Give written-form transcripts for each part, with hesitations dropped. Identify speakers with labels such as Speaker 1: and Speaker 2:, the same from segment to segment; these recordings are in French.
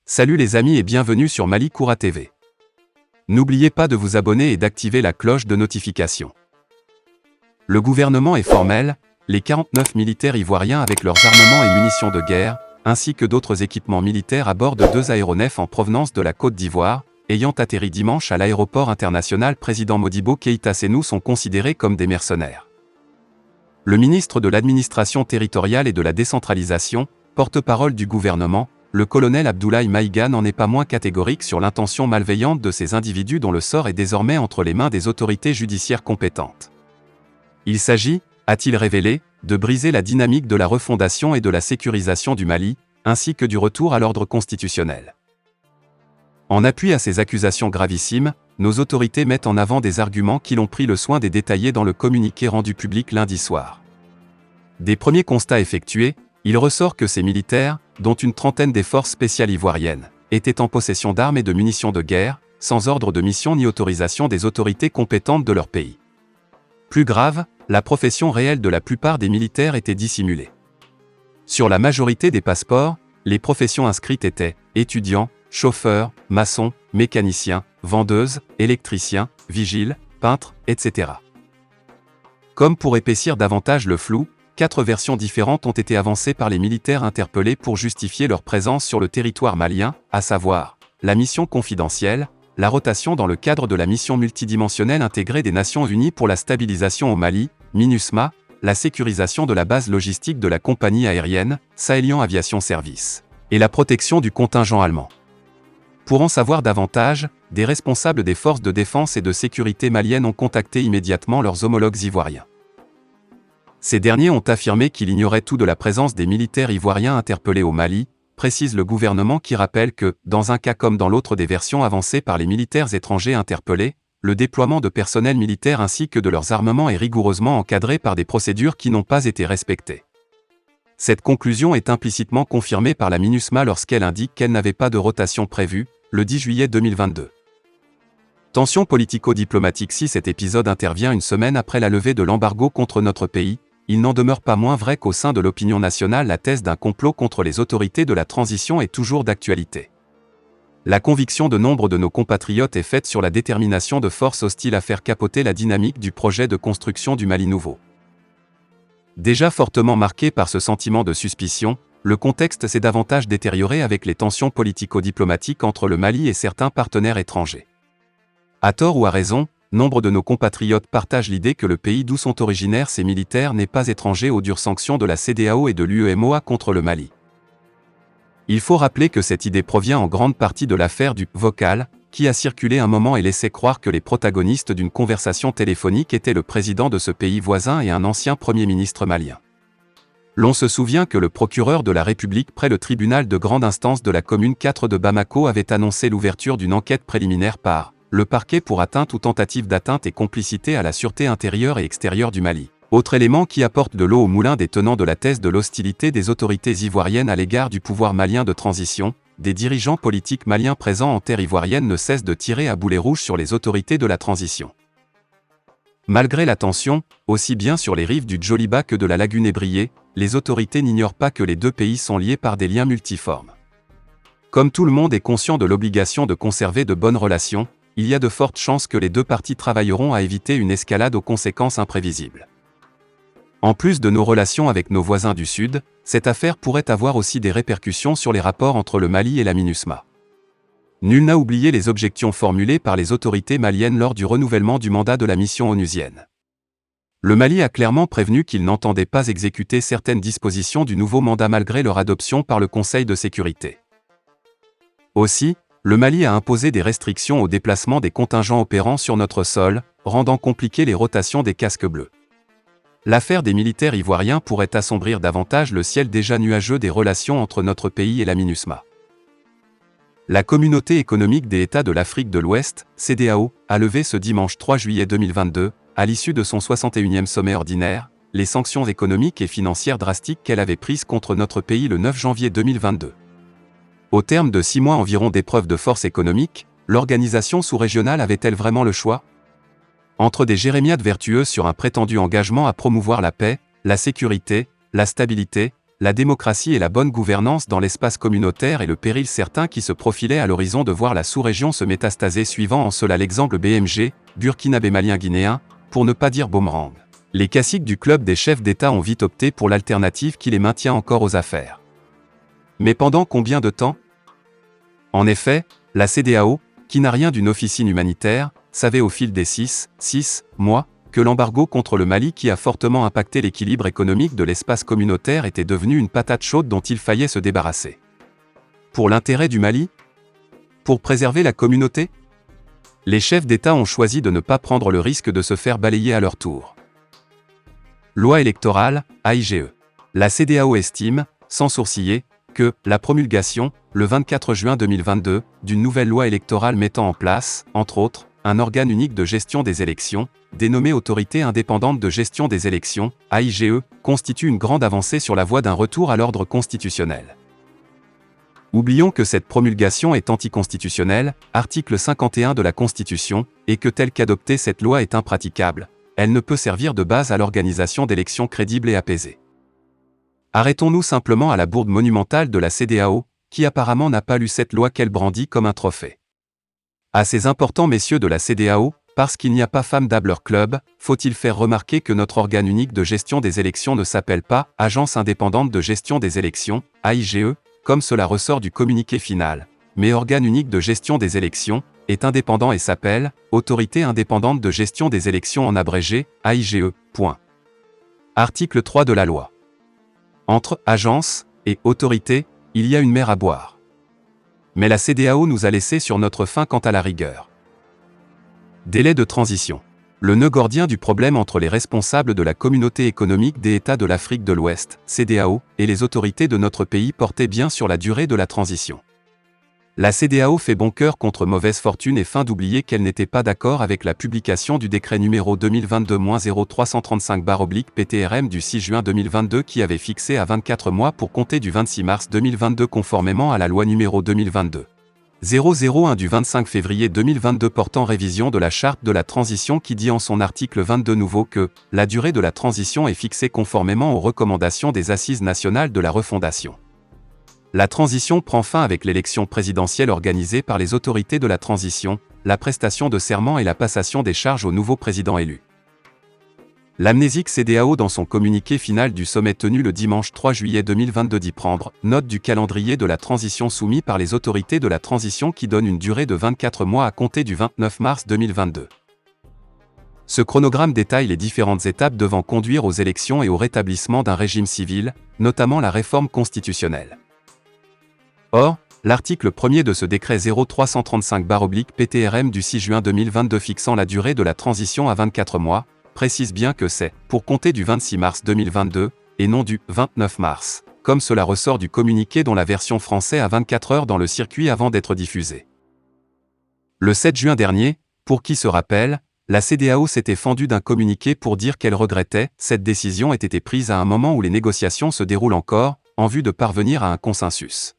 Speaker 1: Salut les amis et bienvenue sur Mali Koura TV. N'oubliez pas de vous abonner et d'activer la cloche de notification. Le gouvernement est formel, les 49 militaires ivoiriens avec leurs armements et munitions de guerre, ainsi que d'autres équipements militaires à bord de 2 aéronefs en provenance de la Côte d'Ivoire, ayant atterri dimanche à l'aéroport international président Modibo Keïta Sénou sont considérés comme des mercenaires. Le ministre de l'Administration territoriale et de la décentralisation, porte-parole du gouvernement, le colonel Abdoulaye Maïga n'en est pas moins catégorique sur l'intention malveillante de ces individus dont le sort est désormais entre les mains des autorités judiciaires compétentes. Il s'agit, a-t-il révélé, de briser la dynamique de la refondation et de la sécurisation du Mali, ainsi que du retour à l'ordre constitutionnel. En appui à ces accusations gravissimes, nos autorités mettent en avant des arguments qu'ils ont pris le soin de détailler dans le communiqué rendu public lundi soir. Des premiers constats effectués, il ressort que ces militaires, dont une trentaine des forces spéciales ivoiriennes, étaient en possession d'armes et de munitions de guerre, sans ordre de mission ni autorisation des autorités compétentes de leur pays. Plus grave, la profession réelle de la plupart des militaires était dissimulée. Sur la majorité des passeports, les professions inscrites étaient étudiants, chauffeurs, maçons, mécaniciens, vendeuses, électriciens, vigiles, peintres, etc. Comme pour épaissir davantage le flou, 4 versions différentes ont été avancées par les militaires interpellés pour justifier leur présence sur le territoire malien, à savoir la mission confidentielle, la rotation dans le cadre de la mission multidimensionnelle intégrée des Nations Unies pour la stabilisation au Mali, MINUSMA, la sécurisation de la base logistique de la compagnie aérienne, Sahélian Aviation Service, et la protection du contingent allemand. Pour en savoir davantage, des responsables des forces de défense et de sécurité maliennes ont contacté immédiatement leurs homologues ivoiriens. Ces derniers ont affirmé qu'ils ignoraient tout de la présence des militaires ivoiriens interpellés au Mali, précise le gouvernement qui rappelle que, dans un cas comme dans l'autre des versions avancées par les militaires étrangers interpellés, le déploiement de personnel militaire ainsi que de leurs armements est rigoureusement encadré par des procédures qui n'ont pas été respectées. Cette conclusion est implicitement confirmée par la MINUSMA lorsqu'elle indique qu'elle n'avait pas de rotation prévue, le 10 juillet 2022. Tension politico-diplomatique. Si cet épisode intervient une semaine après la levée de l'embargo contre notre pays, il n'en demeure pas moins vrai qu'au sein de l'opinion nationale la thèse d'un complot contre les autorités de la transition est toujours d'actualité. La conviction de nombre de nos compatriotes est faite sur la détermination de forces hostiles à faire capoter la dynamique du projet de construction du Mali nouveau. Déjà fortement marqué par ce sentiment de suspicion, le contexte s'est davantage détérioré avec les tensions politico-diplomatiques entre le Mali et certains partenaires étrangers. À tort ou à raison, nombre de nos compatriotes partagent l'idée que le pays d'où sont originaires ces militaires n'est pas étranger aux dures sanctions de la CEDEAO et de l'UEMOA contre le Mali. Il faut rappeler que cette idée provient en grande partie de l'affaire du « vocal », qui a circulé un moment et laissé croire que les protagonistes d'une conversation téléphonique étaient le président de ce pays voisin et un ancien Premier ministre malien. L'on se souvient que le procureur de la République près le tribunal de grande instance de la commune 4 de Bamako avait annoncé l'ouverture d'une enquête préliminaire par le parquet pour atteinte ou tentative d'atteinte et complicité à la sûreté intérieure et extérieure du Mali. Autre élément qui apporte de l'eau au moulin des tenants de la thèse de l'hostilité des autorités ivoiriennes à l'égard du pouvoir malien de transition, des dirigeants politiques maliens présents en terre ivoirienne ne cessent de tirer à boulet rouge sur les autorités de la transition. Malgré la tension, aussi bien sur les rives du Djoliba que de la lagune ébriée, les autorités n'ignorent pas que les deux pays sont liés par des liens multiformes. Comme tout le monde est conscient de l'obligation de conserver de bonnes relations, il y a de fortes chances que les deux parties travailleront à éviter une escalade aux conséquences imprévisibles. En plus de nos relations avec nos voisins du Sud, cette affaire pourrait avoir aussi des répercussions sur les rapports entre le Mali et la MINUSMA. Nul n'a oublié les objections formulées par les autorités maliennes lors du renouvellement du mandat de la mission onusienne. Le Mali a clairement prévenu qu'il n'entendait pas exécuter certaines dispositions du nouveau mandat malgré leur adoption par le Conseil de sécurité. Aussi, le Mali a imposé des restrictions au déplacement des contingents opérant sur notre sol, rendant compliquées les rotations des casques bleus. L'affaire des militaires ivoiriens pourrait assombrir davantage le ciel déjà nuageux des relations entre notre pays et la MINUSMA. La Communauté économique des États de l'Afrique de l'Ouest, CEDEAO, a levé ce dimanche 3 juillet 2022, à l'issue de son 61e sommet ordinaire, les sanctions économiques et financières drastiques qu'elle avait prises contre notre pays le 9 janvier 2022. Au terme de 6 mois environ d'épreuves de force économique, l'organisation sous-régionale avait-elle vraiment le choix ? Entre des jérémiades vertueuses sur un prétendu engagement à promouvoir la paix, la sécurité, la stabilité, la démocratie et la bonne gouvernance dans l'espace communautaire et le péril certain qui se profilait à l'horizon de voir la sous-région se métastaser, suivant en cela l'exemple BMG, burkinabé malien guinéen, pour ne pas dire boomerang. Les caciques du club des chefs d'État ont vite opté pour l'alternative qui les maintient encore aux affaires. Mais pendant combien de temps? En effet, la CEDEAO, qui n'a rien d'une officine humanitaire, savait au fil des 6 mois, que l'embargo contre le Mali qui a fortement impacté l'équilibre économique de l'espace communautaire était devenu une patate chaude dont il fallait se débarrasser. Pour l'intérêt du Mali? Pour préserver la communauté? Les chefs d'État ont choisi de ne pas prendre le risque de se faire balayer à leur tour. Loi électorale, AIGE. La CEDEAO estime, sans sourciller, que la promulgation, le 24 juin 2022, d'une nouvelle loi électorale mettant en place, entre autres, un organe unique de gestion des élections, dénommé Autorité indépendante de gestion des élections, AIGE, constitue une grande avancée sur la voie d'un retour à l'ordre constitutionnel. Oublions que cette promulgation est anticonstitutionnelle, article 51 de la Constitution, et que telle qu'adoptée cette loi est impraticable. Elle ne peut servir de base à l'organisation d'élections crédibles et apaisées. Arrêtons-nous simplement à la bourde monumentale de la CEDEAO, qui apparemment n'a pas lu cette loi qu'elle brandit comme un trophée. À ces importants messieurs de la CEDEAO, parce qu'il n'y a pas femme d'Abler Club, faut-il faire remarquer que notre organe unique de gestion des élections ne s'appelle pas « Agence indépendante de gestion des élections », AIGE, comme cela ressort du communiqué final, mais organe unique de gestion des élections, est indépendant et s'appelle « Autorité indépendante de gestion des élections en abrégé, AIGE, point. Article 3 de la loi. Entre « agence » et « autorité », il y a une mer à boire. Mais la CEDEAO nous a laissé sur notre faim quant à la rigueur. Délai de transition. Le nœud gordien du problème entre les responsables de la Communauté économique des États de l'Afrique de l'Ouest, CEDEAO, et les autorités de notre pays portait bien sur la durée de la transition. La CEDEAO fait bon cœur contre mauvaise fortune et feint d'oublier qu'elle n'était pas d'accord avec la publication du décret numéro 2022-0335/PTRM du 6 juin 2022 qui avait fixé à 24 mois pour compter du 26 mars 2022 conformément à la loi numéro 2022-001 du 25 février 2022 portant révision de la charte de la transition qui dit en son article 22 nouveau que « la durée de la transition est fixée conformément aux recommandations des Assises nationales de la refondation ». La transition prend fin avec l'élection présidentielle organisée par les autorités de la transition, la prestation de serment et la passation des charges au nouveau président élu. L'amnésique CEDEAO dans son communiqué final du sommet tenu le dimanche 3 juillet 2022 dit prendre note du calendrier de la transition soumis par les autorités de la transition qui donne une durée de 24 mois à compter du 29 mars 2022. Ce chronogramme détaille les différentes étapes devant conduire aux élections et au rétablissement d'un régime civil, notamment la réforme constitutionnelle. Or, l'article 1er de ce décret 0335/PTRM du 6 juin 2022 fixant la durée de la transition à 24 mois, précise bien que c'est pour compter du 26 mars 2022, et non du 29 mars, comme cela ressort du communiqué dont la version française a 24 heures dans le circuit avant d'être diffusée. Le 7 juin dernier, pour qui se rappelle, la CEDEAO s'était fendue d'un communiqué pour dire qu'elle regrettait cette décision ait été prise à un moment où les négociations se déroulent encore, en vue de parvenir à un consensus.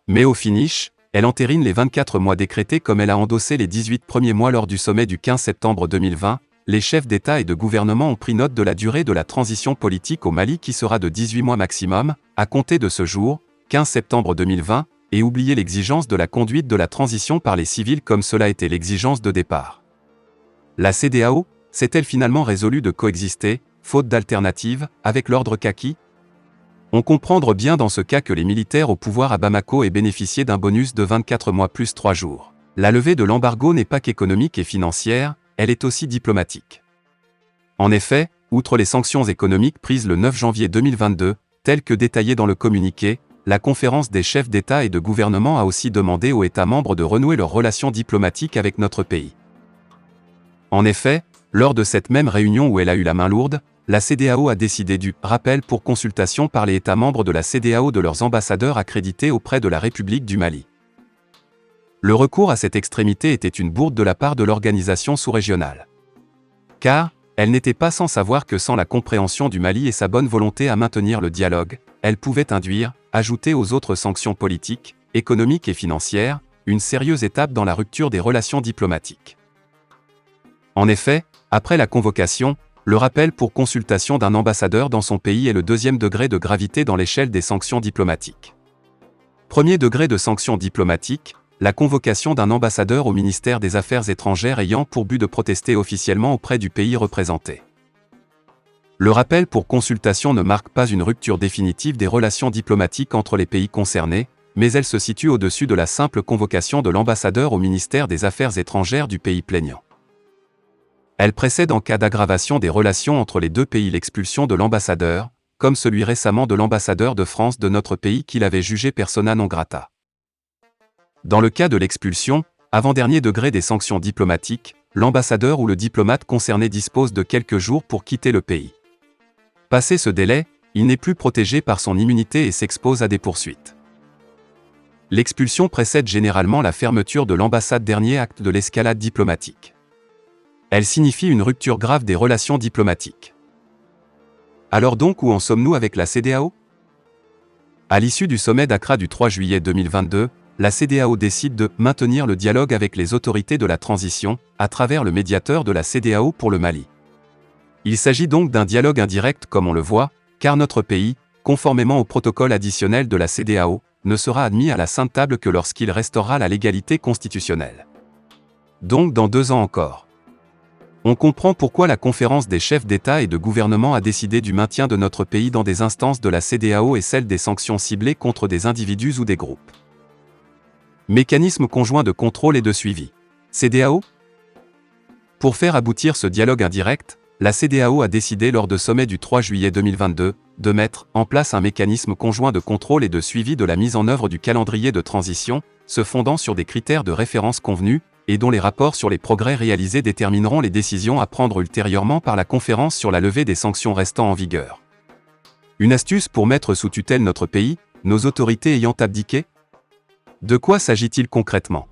Speaker 1: Mais au finish, elle entérine les 24 mois décrétés comme elle a endossé les 18 premiers mois lors du sommet du 15 septembre 2020, les chefs d'État et de gouvernement ont pris note de la durée de la transition politique au Mali qui sera de 18 mois maximum, à compter de ce jour, 15 septembre 2020, et oublié l'exigence de la conduite de la transition par les civils comme cela était l'exigence de départ. La CEDEAO s'est-elle finalement résolue de coexister, faute d'alternative, avec l'ordre kaki? On comprendre bien dans ce cas que les militaires au pouvoir à Bamako aient bénéficié d'un bonus de 24 mois plus 3 jours. La levée de l'embargo n'est pas qu'économique et financière, elle est aussi diplomatique. En effet, outre les sanctions économiques prises le 9 janvier 2022, telles que détaillées dans le communiqué, la conférence des chefs d'État et de gouvernement a aussi demandé aux États membres de renouer leurs relations diplomatiques avec notre pays. En effet, lors de cette même réunion où elle a eu la main lourde, la CEDEAO a décidé du rappel pour consultation par les États membres de la CEDEAO de leurs ambassadeurs accrédités auprès de la République du Mali. Le recours à cette extrémité était une bourde de la part de l'organisation sous-régionale. Car, elle n'était pas sans savoir que sans la compréhension du Mali et sa bonne volonté à maintenir le dialogue, elle pouvait induire, ajouter aux autres sanctions politiques, économiques et financières, une sérieuse étape dans la rupture des relations diplomatiques. En effet, après la convocation, Le rappel pour consultation d'un ambassadeur dans son pays est le deuxième degré de gravité dans l'échelle des sanctions diplomatiques. Premier degré de sanctions diplomatiques, la convocation d'un ambassadeur au ministère des Affaires étrangères ayant pour but de protester officiellement auprès du pays représenté. Le rappel pour consultation ne marque pas une rupture définitive des relations diplomatiques entre les pays concernés, mais elle se situe au-dessus de la simple convocation de l'ambassadeur au ministère des Affaires étrangères du pays plaignant. Elle précède en cas d'aggravation des relations entre les deux pays l'expulsion de l'ambassadeur, comme celui récemment de l'ambassadeur de France de notre pays qui l'avait jugé persona non grata. Dans le cas de l'expulsion, avant-dernier degré des sanctions diplomatiques, l'ambassadeur ou le diplomate concerné dispose de quelques jours pour quitter le pays. Passé ce délai, il n'est plus protégé par son immunité et s'expose à des poursuites. L'expulsion précède généralement la fermeture de l'ambassade, dernier acte de l'escalade diplomatique. Elle signifie une rupture grave des relations diplomatiques. Alors donc, où en sommes-nous avec la CEDEAO? À l'issue du sommet d'Accra du 3 juillet 2022, la CEDEAO décide de maintenir le dialogue avec les autorités de la transition, à travers le médiateur de la CEDEAO pour le Mali. Il s'agit donc d'un dialogue indirect comme on le voit, car notre pays, conformément au protocole additionnel de la CEDEAO, ne sera admis à la Sainte Table que lorsqu'il restaurera la légalité constitutionnelle. Donc dans 2 ans encore. On comprend pourquoi la conférence des chefs d'État et de gouvernement a décidé du maintien de notre pays dans des instances de la CEDEAO et celle des sanctions ciblées contre des individus ou des groupes. Mécanisme conjoint de contrôle et de suivi. CEDEAO? Pour faire aboutir ce dialogue indirect, la CEDEAO a décidé lors de sommet du 3 juillet 2022 de mettre en place un mécanisme conjoint de contrôle et de suivi de la mise en œuvre du calendrier de transition, se fondant sur des critères de référence convenus, et dont les rapports sur les progrès réalisés détermineront les décisions à prendre ultérieurement par la conférence sur la levée des sanctions restant en vigueur. Une astuce pour mettre sous tutelle notre pays, nos autorités ayant abdiqué? De quoi s'agit-il concrètement?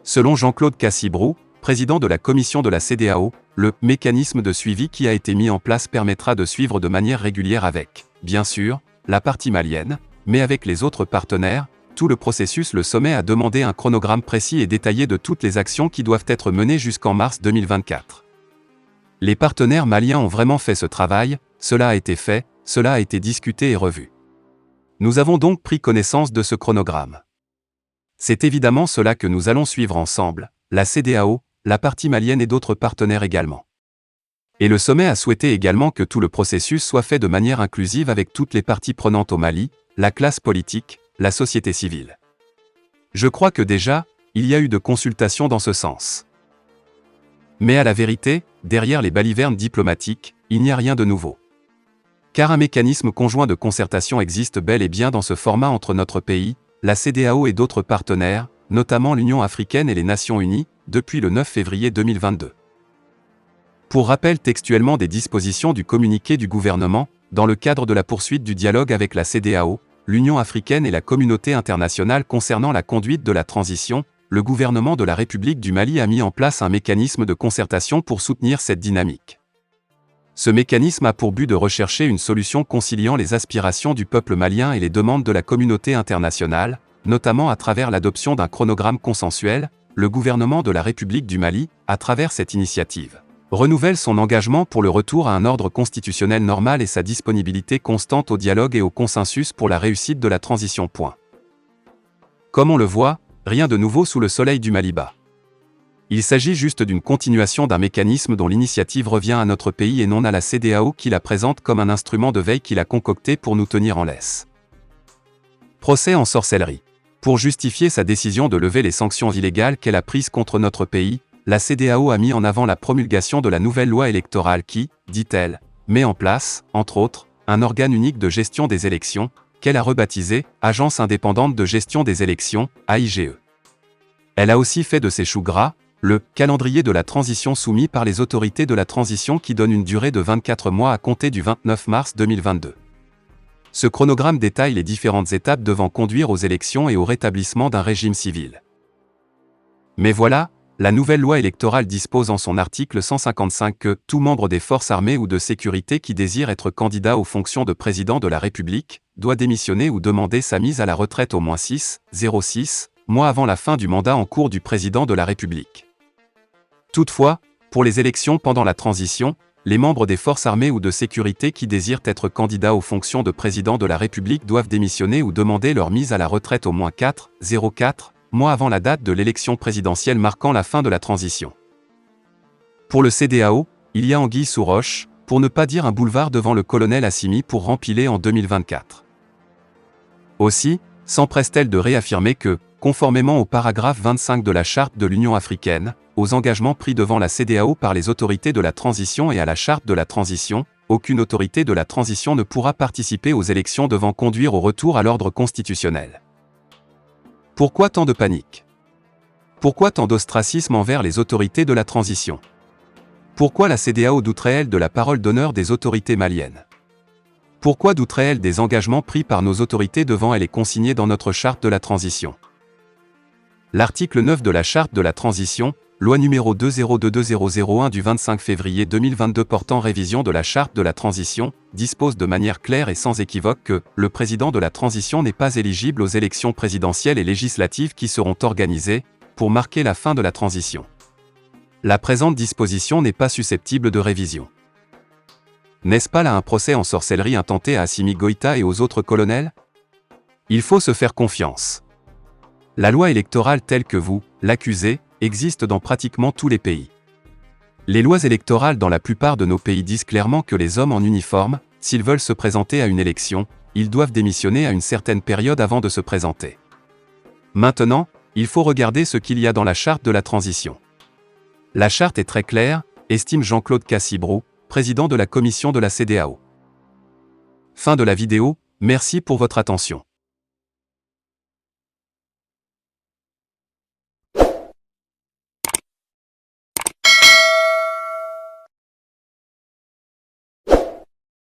Speaker 1: Selon Jean-Claude Cassibrou, président de la commission de la CEDEAO, le mécanisme de suivi qui a été mis en place permettra de suivre de manière régulière avec, bien sûr, la partie malienne, mais avec les autres partenaires, tout le processus. Le sommet a demandé un chronogramme précis et détaillé de toutes les actions qui doivent être menées jusqu'en mars 2024. Les partenaires maliens ont vraiment fait ce travail, cela a été fait, cela a été discuté et revu. Nous avons donc pris connaissance de ce chronogramme. C'est évidemment cela que nous allons suivre ensemble, la CEDEAO, la partie malienne et d'autres partenaires également. Et le sommet a souhaité également que tout le processus soit fait de manière inclusive avec toutes les parties prenantes au Mali, la classe politique, la société civile. Je crois que déjà, il y a eu de consultations dans ce sens. Mais à la vérité, derrière les balivernes diplomatiques, il n'y a rien de nouveau. Car un mécanisme conjoint de concertation existe bel et bien dans ce format entre notre pays, la CEDEAO et d'autres partenaires, notamment l'Union africaine et les Nations unies, depuis le 9 février 2022. Pour rappel textuellement des dispositions du communiqué du gouvernement, dans le cadre de la poursuite du dialogue avec la CEDEAO, l'Union africaine et la communauté internationale concernant la conduite de la transition, le gouvernement de la République du Mali a mis en place un mécanisme de concertation pour soutenir cette dynamique. Ce mécanisme a pour but de rechercher une solution conciliant les aspirations du peuple malien et les demandes de la communauté internationale, notamment à travers l'adoption d'un chronogramme consensuel. Le gouvernement de la République du Mali, à travers cette initiative, renouvelle son engagement pour le retour à un ordre constitutionnel normal et sa disponibilité constante au dialogue et au consensus pour la réussite de la transition. Comme on le voit, rien de nouveau sous le soleil du Maliba. Il s'agit juste d'une continuation d'un mécanisme dont l'initiative revient à notre pays et non à la CEDEAO qui la présente comme un instrument de veille qu'il a concocté pour nous tenir en laisse. Procès en sorcellerie. Pour justifier sa décision de lever les sanctions illégales qu'elle a prises contre notre pays, la CEDEAO a mis en avant la promulgation de la nouvelle loi électorale qui, dit-elle, met en place, entre autres, un organe unique de gestion des élections, qu'elle a rebaptisé « Agence indépendante de gestion des élections, AIGE ». Elle a aussi fait de ses choux gras, le « calendrier de la transition soumis par les autorités de la transition qui donne une durée de 24 mois à compter du 29 mars 2022 ». Ce chronogramme détaille les différentes étapes devant conduire aux élections et au rétablissement d'un régime civil. Mais voilà, la nouvelle loi électorale dispose en son article 155 que tout membre des forces armées ou de sécurité qui désire être candidat aux fonctions de président de la République doit démissionner ou demander sa mise à la retraite au moins 6,06 mois avant la fin du mandat en cours du président de la République. Toutefois, pour les élections pendant la transition, les membres des forces armées ou de sécurité qui désirent être candidats aux fonctions de président de la République doivent démissionner ou demander leur mise à la retraite au moins 4,04 mois avant la date de l'élection présidentielle marquant la fin de la transition. Pour le CEDEAO, il y a anguille sous roche, pour ne pas dire un boulevard devant le colonel Assimi pour rempiler en 2024. Aussi, s'empresse-t-elle de réaffirmer que, conformément au paragraphe 25 de la Charte de l'Union africaine, aux engagements pris devant la CEDEAO par les autorités de la transition et à la Charte de la transition, aucune autorité de la transition ne pourra participer aux élections devant conduire au retour à l'ordre constitutionnel. Pourquoi tant de panique? Pourquoi tant d'ostracisme envers les autorités de la transition? Pourquoi la CEDEAO douterait-elle de la parole d'honneur des autorités maliennes? Pourquoi douterait-elle des engagements pris par nos autorités devant elle et consignés dans notre Charte de la transition? L'article 9 de la Charte de la transition, loi numéro 2022-0001 du 25 février 2022 portant révision de la Charte de la transition, dispose de manière claire et sans équivoque que le président de la transition n'est pas éligible aux élections présidentielles et législatives qui seront organisées pour marquer la fin de la transition. La présente disposition n'est pas susceptible de révision. N'est-ce pas là un procès en sorcellerie intenté à Assimi Goïta et aux autres colonels? Il faut se faire confiance. La loi électorale telle que vous l'accusez existe dans pratiquement tous les pays. Les lois électorales dans la plupart de nos pays disent clairement que les hommes en uniforme, s'ils veulent se présenter à une élection, ils doivent démissionner à une certaine période avant de se présenter. Maintenant, il faut regarder ce qu'il y a dans la Charte de la transition. La charte est très claire, estime Jean-Claude Cassibrou, président de la commission de la CEDEAO. Fin de la vidéo, merci pour votre attention.